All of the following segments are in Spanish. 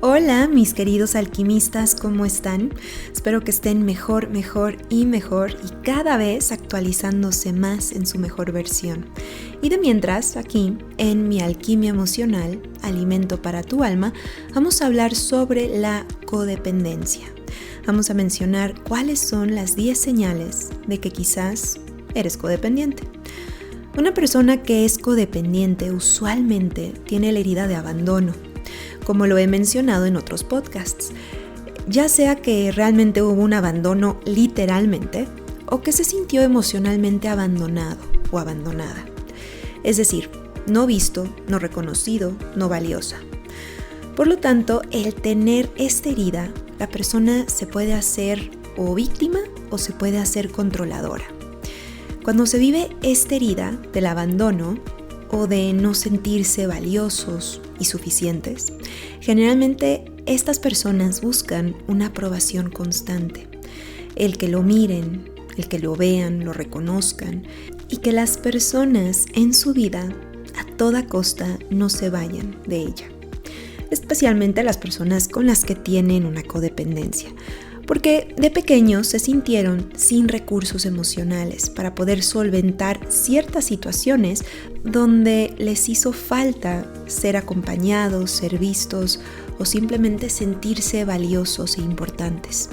Hola mis queridos alquimistas, ¿cómo están? Espero que estén mejor y cada vez actualizándose más en su mejor versión. Y de mientras, aquí en mi alquimia emocional, alimento para tu alma, vamos a hablar sobre la codependencia. Vamos a mencionar cuáles son las 10 señales de que quizás eres codependiente. Una persona que es codependiente usualmente tiene la herida de abandono, como lo he mencionado en otros podcasts, ya sea que realmente hubo un abandono literalmente o que se sintió emocionalmente abandonado o abandonada. Es decir, no visto, no reconocido, no valiosa. Por lo tanto, el tener esta herida, la persona se puede hacer o víctima o se puede hacer controladora. Cuando se vive esta herida del abandono o de no sentirse valiosos y suficientes, generalmente estas personas buscan una aprobación constante, el que lo miren, el que lo vean, lo reconozcan y que las personas en su vida a toda costa no se vayan de ella, especialmente las personas con las que tienen una codependencia, porque de pequeños se sintieron sin recursos emocionales para poder solventar ciertas situaciones donde les hizo falta ser acompañados, ser vistos o simplemente sentirse valiosos e importantes.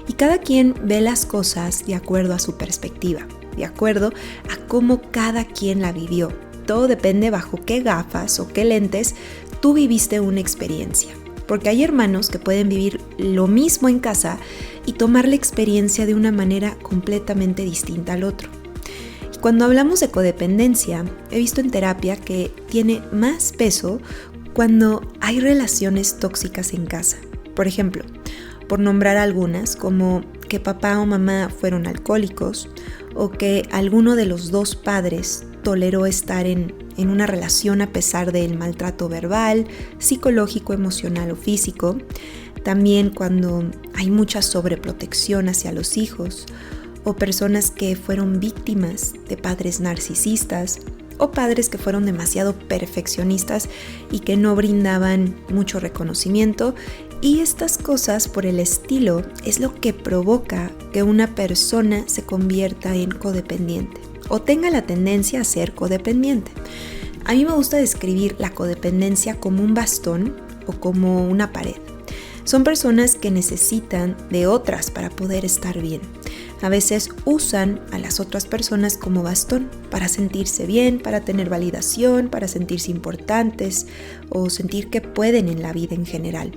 Y cada quien ve las cosas de acuerdo a su perspectiva, de acuerdo a cómo cada quien la vivió. Todo depende bajo qué gafas o qué lentes tú viviste una experiencia. Porque hay hermanos que pueden vivir lo mismo en casa y tomar la experiencia de una manera completamente distinta al otro. Y cuando hablamos de codependencia, he visto en terapia que tiene más peso cuando hay relaciones tóxicas en casa. Por ejemplo, por nombrar algunas, como que papá o mamá fueron alcohólicos o que alguno de los dos padres toleró estar en una relación a pesar del maltrato verbal, psicológico, emocional o físico. También cuando hay mucha sobreprotección hacia los hijos o personas que fueron víctimas de padres narcisistas o padres que fueron demasiado perfeccionistas y que no brindaban mucho reconocimiento. Y estas cosas por el estilo es lo que provoca que una persona se convierta en codependiente o tenga la tendencia a ser codependiente. A mí me gusta describir la codependencia como un bastón o como una pared. Son personas que necesitan de otras para poder estar bien. A veces usan a las otras personas como bastón para sentirse bien, para tener validación, para sentirse importantes o sentir que pueden en la vida en general.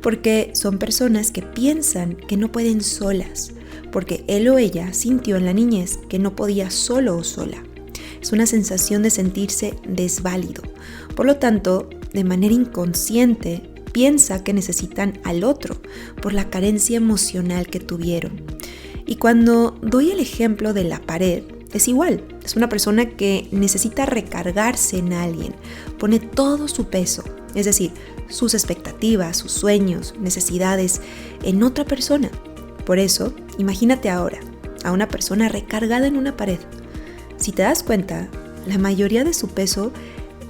Porque son personas que piensan que no pueden solas, porque él o ella sintió en la niñez que no podía solo o sola. Es una sensación de sentirse desválido. Por lo tanto, de manera inconsciente, piensa que necesitan al otro por la carencia emocional que tuvieron. Y cuando doy el ejemplo de la pared, es igual. Es una persona que necesita recargarse en alguien, pone todo su peso, es decir, sus expectativas, sus sueños, necesidades en otra persona. Por eso, imagínate ahora a una persona recargada en una pared. Si te das cuenta, la mayoría de su peso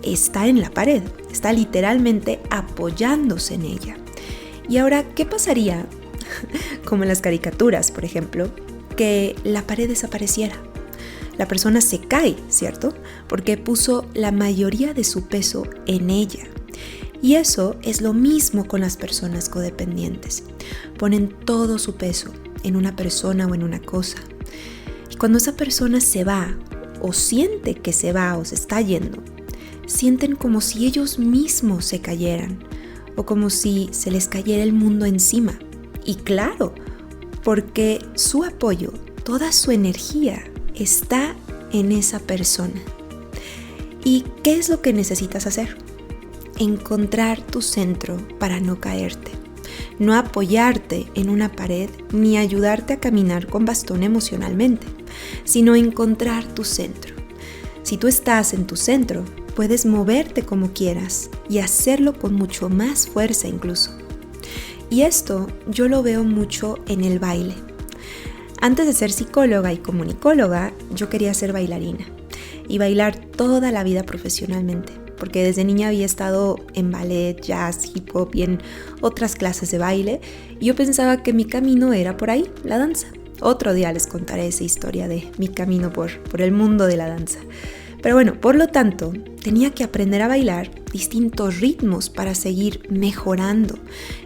está en la pared, está literalmente apoyándose en ella. Y ahora, ¿qué pasaría? Como en las caricaturas, por ejemplo, que la pared desapareciera. La persona se cae, ¿cierto? Porque puso la mayoría de su peso en ella. Y eso es lo mismo con las personas codependientes. Ponen todo su peso en una persona o en una cosa. Y cuando esa persona se va o siente que se va o se está yendo, sienten como si ellos mismos se cayeran o como si se les cayera el mundo encima. Y claro, porque su apoyo, toda su energía está en esa persona. ¿Y qué es lo que necesitas hacer? Encontrar tu centro para no caerte. No apoyarte en una pared ni ayudarte a caminar con bastón emocionalmente, sino encontrar tu centro. Si tú estás en tu centro, puedes moverte como quieras y hacerlo con mucho más fuerza incluso. Y esto yo lo veo mucho en el baile. Antes de ser psicóloga y comunicóloga, yo quería ser bailarina y bailar toda la vida profesionalmente. porque desde niña había estado en ballet, jazz, hip hop y en otras clases de baile, y yo pensaba que mi camino era por ahí, la danza. Otro día les contaré esa historia de mi camino por el mundo de la danza. Pero bueno, por lo tanto, tenía que aprender a bailar distintos ritmos para seguir mejorando.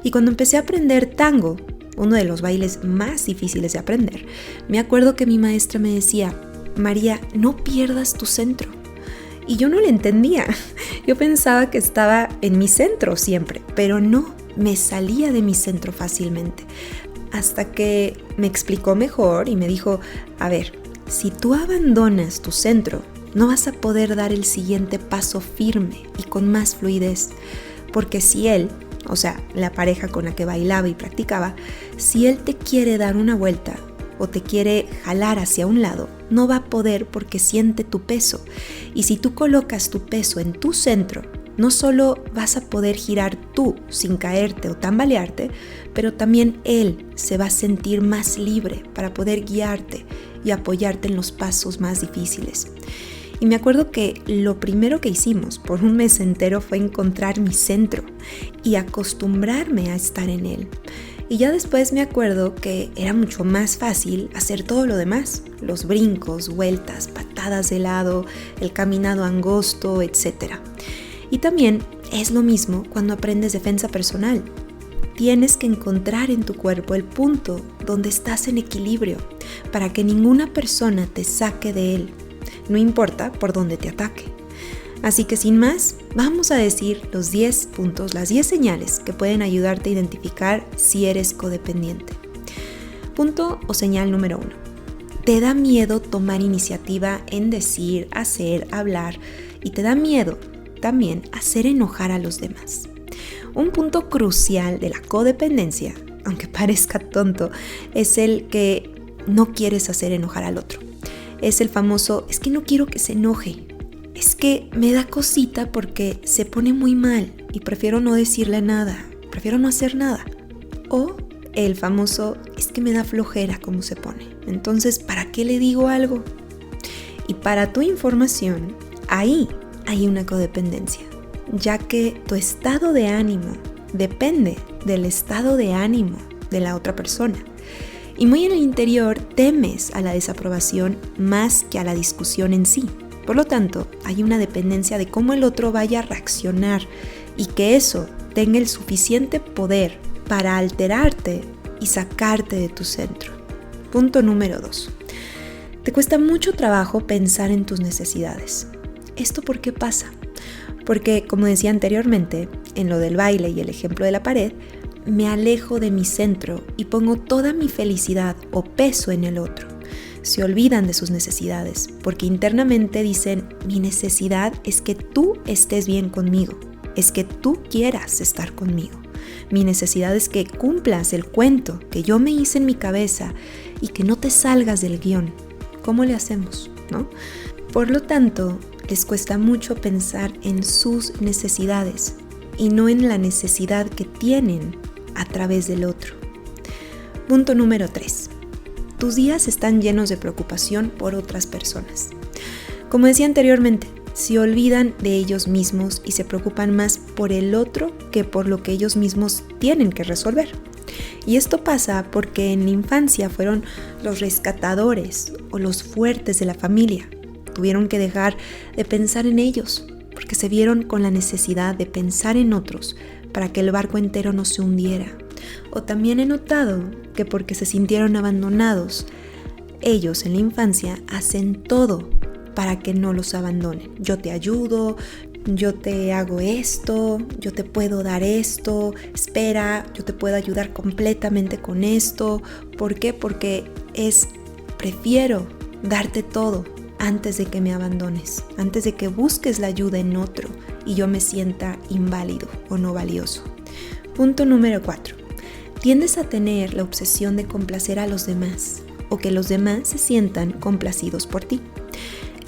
Y cuando empecé a aprender tango, uno de los bailes más difíciles de aprender, me acuerdo que mi maestra me decía: María, no pierdas tu centro. Y yo no le entendía. Yo pensaba que estaba en mi centro siempre, pero no, me salía de mi centro fácilmente. Hasta que me explicó mejor y me dijo: a ver, si tú abandonas tu centro, no vas a poder dar el siguiente paso firme y con más fluidez. Porque si él, o sea, la pareja con la que bailaba y practicaba, si él te quiere dar una vuelta o te quiere jalar hacia un lado, no va a poder porque siente tu peso. Y si tú colocas tu peso en tu centro, no solo vas a poder girar tú sin caerte o tambalearte, pero también él se va a sentir más libre para poder guiarte y apoyarte en los pasos más difíciles. Y me acuerdo que lo primero que hicimos por un mes entero fue encontrar mi centro y acostumbrarme a estar en él. Y ya después me acuerdo que era mucho más fácil hacer todo lo demás, los brincos, vueltas, patadas de lado, el caminado angosto, etc. Y también es lo mismo cuando aprendes defensa personal. Tienes que encontrar en tu cuerpo el punto donde estás en equilibrio para que ninguna persona te saque de él. No importa por dónde te ataque. Así que sin más, vamos a decir los 10 puntos, las 10 señales que pueden ayudarte a identificar si eres codependiente. Punto o señal número 1. Te da miedo tomar iniciativa en decir, hacer, hablar, y te da miedo también hacer enojar a los demás. Un punto crucial de la codependencia, aunque parezca tonto, es el que no quieres hacer enojar al otro. Es el famoso: es que no quiero que se enoje, es que me da cosita porque se pone muy mal y prefiero no decirle nada, prefiero no hacer nada. O el famoso: es que me da flojera cómo se pone, entonces ¿para qué le digo algo? Y para tu información, ahí hay una codependencia, ya que tu estado de ánimo depende del estado de ánimo de la otra persona. Y muy en el interior temes a la desaprobación más que a la discusión en sí. Por lo tanto, hay una dependencia de cómo el otro vaya a reaccionar y que eso tenga el suficiente poder para alterarte y sacarte de tu centro. Punto número 2. Te cuesta mucho trabajo pensar en tus necesidades. ¿Esto por qué pasa? Porque, como decía anteriormente, en lo del baile y el ejemplo de la pared, me alejo de mi centro y pongo toda mi felicidad o peso en el otro. Se olvidan de sus necesidades porque internamente dicen: mi necesidad es que tú estés bien conmigo, es que tú quieras estar conmigo. Mi necesidad es que cumplas el cuento que yo me hice en mi cabeza y que no te salgas del guión. ¿Cómo le hacemos, no? Por lo tanto, les cuesta mucho pensar en sus necesidades y no en la necesidad que tienen a través del otro. Punto número 3. Tus días están llenos de preocupación por otras personas. Como decía anteriormente, se olvidan de ellos mismos y se preocupan más por el otro que por lo que ellos mismos tienen que resolver. Y esto pasa porque en la infancia fueron los rescatadores o los fuertes de la familia. Tuvieron que dejar de pensar en ellos porque se vieron con la necesidad de pensar en otros para que el barco entero no se hundiera. O también he notado que porque se sintieron abandonados, ellos en la infancia hacen todo para que no los abandonen. Yo te ayudo, yo te hago esto, yo te puedo dar esto, espera, yo te puedo ayudar completamente con esto. ¿Por qué? Porque prefiero darte todo antes de que me abandones, antes de que busques la ayuda en otro y yo me sienta inválido o no valioso. Punto número 4. Tiendes a tener la obsesión de complacer a los demás o que los demás se sientan complacidos por ti.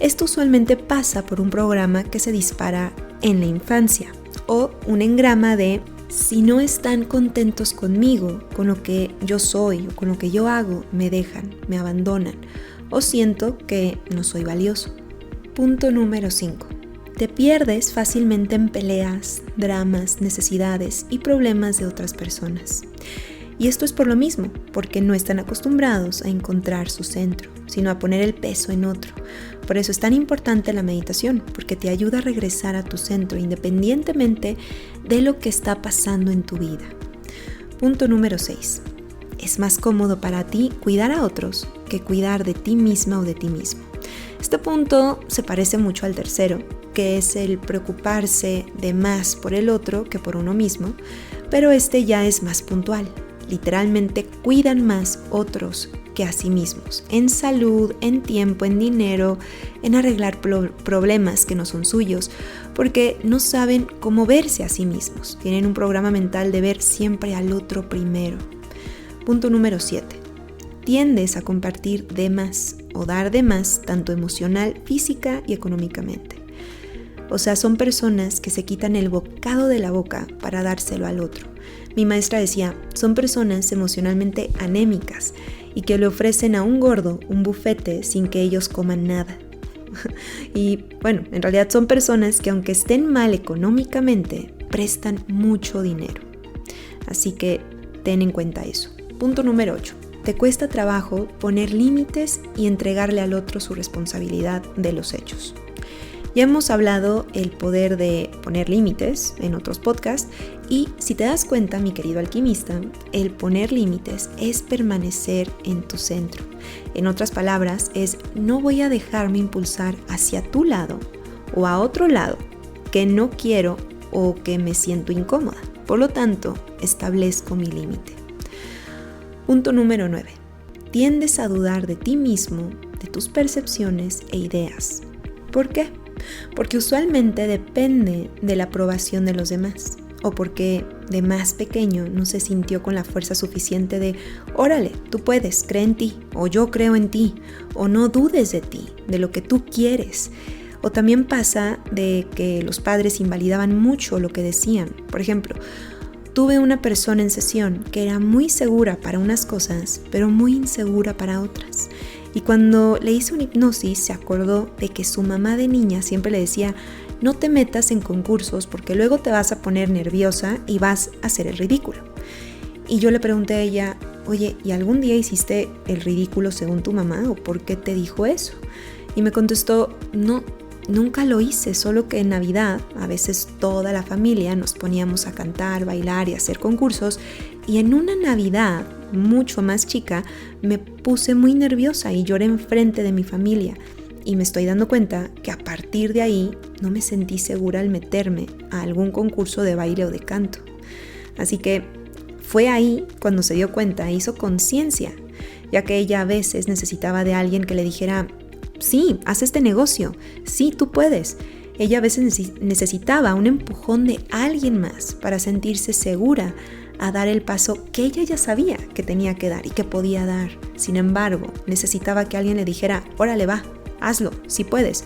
Esto usualmente pasa por un programa que se dispara en la infancia o un engrama de: si no están contentos conmigo, con lo que yo soy o con lo que yo hago, me dejan, me abandonan o siento que no soy valioso. Punto número 5. te pierdes fácilmente en peleas, dramas, necesidades y problemas de otras personas. Y esto es por lo mismo, porque no están acostumbrados a encontrar su centro, sino a poner el peso en otro. Por eso es tan importante la meditación, porque te ayuda a regresar a tu centro independientemente de lo que está pasando en tu vida. Punto número 6. Es más cómodo para ti cuidar a otros que cuidar de ti misma o de ti mismo. Este punto se parece mucho al tercero, que es el preocuparse de más por el otro que por uno mismo, pero este ya es más puntual. Literalmente cuidan más otros que a sí mismos, en salud, en tiempo, en dinero, en arreglar problemas que no son suyos, porque no saben cómo verse a sí mismos. Tienen un programa mental de ver siempre al otro primero. Punto número 7. Tiendes a compartir de más o dar de más, tanto emocional, física y económicamente. O sea, son personas que se quitan el bocado de la boca para dárselo al otro. Mi maestra decía, son personas emocionalmente anémicas y que le ofrecen a un gordo un bufete sin que ellos coman nada. Y bueno, en realidad son personas que aunque estén mal económicamente, prestan mucho dinero. Así que ten en cuenta eso. Punto número 8. Te cuesta trabajo poner límites y entregarle al otro su responsabilidad de los hechos. Ya hemos hablado el poder de poner límites en otros podcasts y si te das cuenta, mi querido alquimista, el poner límites es permanecer en tu centro. En otras palabras, es no voy a dejarme impulsar hacia tu lado o a otro lado que no quiero o que me siento incómoda. Por lo tanto, establezco mi límite. Punto número 9. Tiendes a dudar de ti mismo, de tus percepciones e ideas. ¿Por qué? Porque usualmente depende de la aprobación de los demás o porque de más pequeño no se sintió con la fuerza suficiente de órale, tú puedes, cree en ti o yo creo en ti o no dudes de ti, de lo que tú quieres. O también pasa de que los padres invalidaban mucho lo que decían. Por ejemplo, tuve una persona en sesión que era muy segura para unas cosas, pero muy insegura para otras. Y cuando le hice una hipnosis se acordó de que su mamá de niña siempre le decía no te metas en concursos porque luego te vas a poner nerviosa y vas a hacer el ridículo. Y yo le pregunté a ella, oye, ¿y algún día hiciste el ridículo según tu mamá o por qué te dijo eso? Y me contestó, no, nunca lo hice, solo que en Navidad a veces toda la familia nos poníamos a cantar, bailar y hacer concursos y en una Navidad mucho más chica me puse muy nerviosa y lloré enfrente de mi familia y me estoy dando cuenta que a partir de ahí no me sentí segura al meterme a algún concurso de baile o de canto. Así que fue ahí cuando se dio cuenta, hizo conciencia, ya que ella a veces necesitaba de alguien que le dijera sí, haz este negocio, sí, tú puedes. Ella a veces necesitaba un empujón de alguien más para sentirse segura a dar el paso que ella ya sabía que tenía que dar y que podía dar. Sin embargo, necesitaba que alguien le dijera, órale va, hazlo, sí puedes,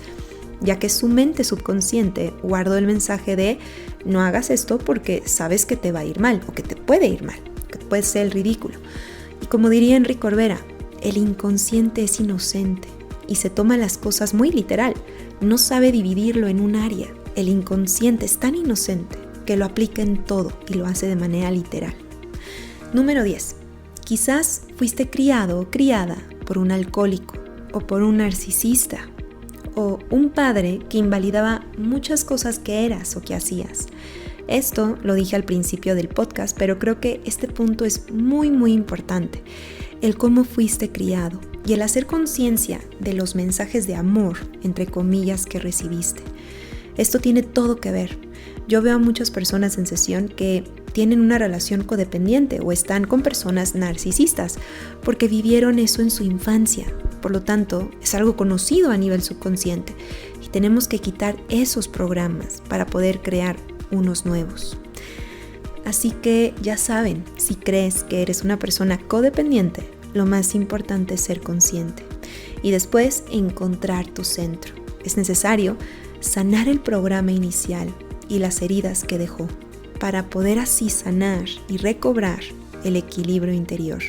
ya que su mente subconsciente guardó el mensaje de no hagas esto porque sabes que te va a ir mal o que te puede ir mal, que puede ser el ridículo. Y como diría Enrique Corbera, el inconsciente es inocente y se toma las cosas muy literal, no sabe dividirlo en un área. El inconsciente es tan inocente que lo aplica en todo y lo hace de manera literal. Número 10. Quizás fuiste criado o criada por un alcohólico o por un narcisista o un padre que invalidaba muchas cosas que eras o que hacías. Esto lo dije al principio del podcast, pero creo que este punto es muy importante. El cómo fuiste criado y el hacer conciencia de los mensajes de amor, entre comillas, que recibiste. Esto tiene todo que ver. Yo veo a muchas personas en sesión que tienen una relación codependiente o están con personas narcisistas porque vivieron eso en su infancia. Por lo tanto, es algo conocido a nivel subconsciente y tenemos que quitar esos programas para poder crear unos nuevos. Así que ya saben, si crees que eres una persona codependiente, lo más importante es ser consciente y después encontrar tu centro. Es necesario sanar el programa inicial y las heridas que dejó para poder así sanar y recobrar el equilibrio interior.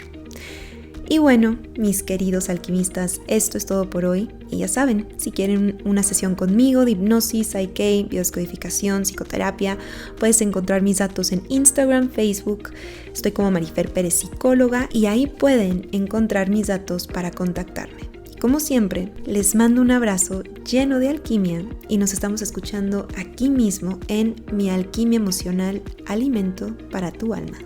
Y bueno, mis queridos alquimistas, esto es todo por hoy. Y ya saben, si quieren una sesión conmigo de hipnosis, Psyche, biodescodificación, psicoterapia, puedes encontrar mis datos en Instagram, Facebook. Estoy como Marifer Pérez Psicóloga y ahí pueden encontrar mis datos para contactarme. Como siempre, les mando un abrazo lleno de alquimia y nos estamos escuchando aquí mismo en Mi Alquimia Emocional, Alimento para tu Alma.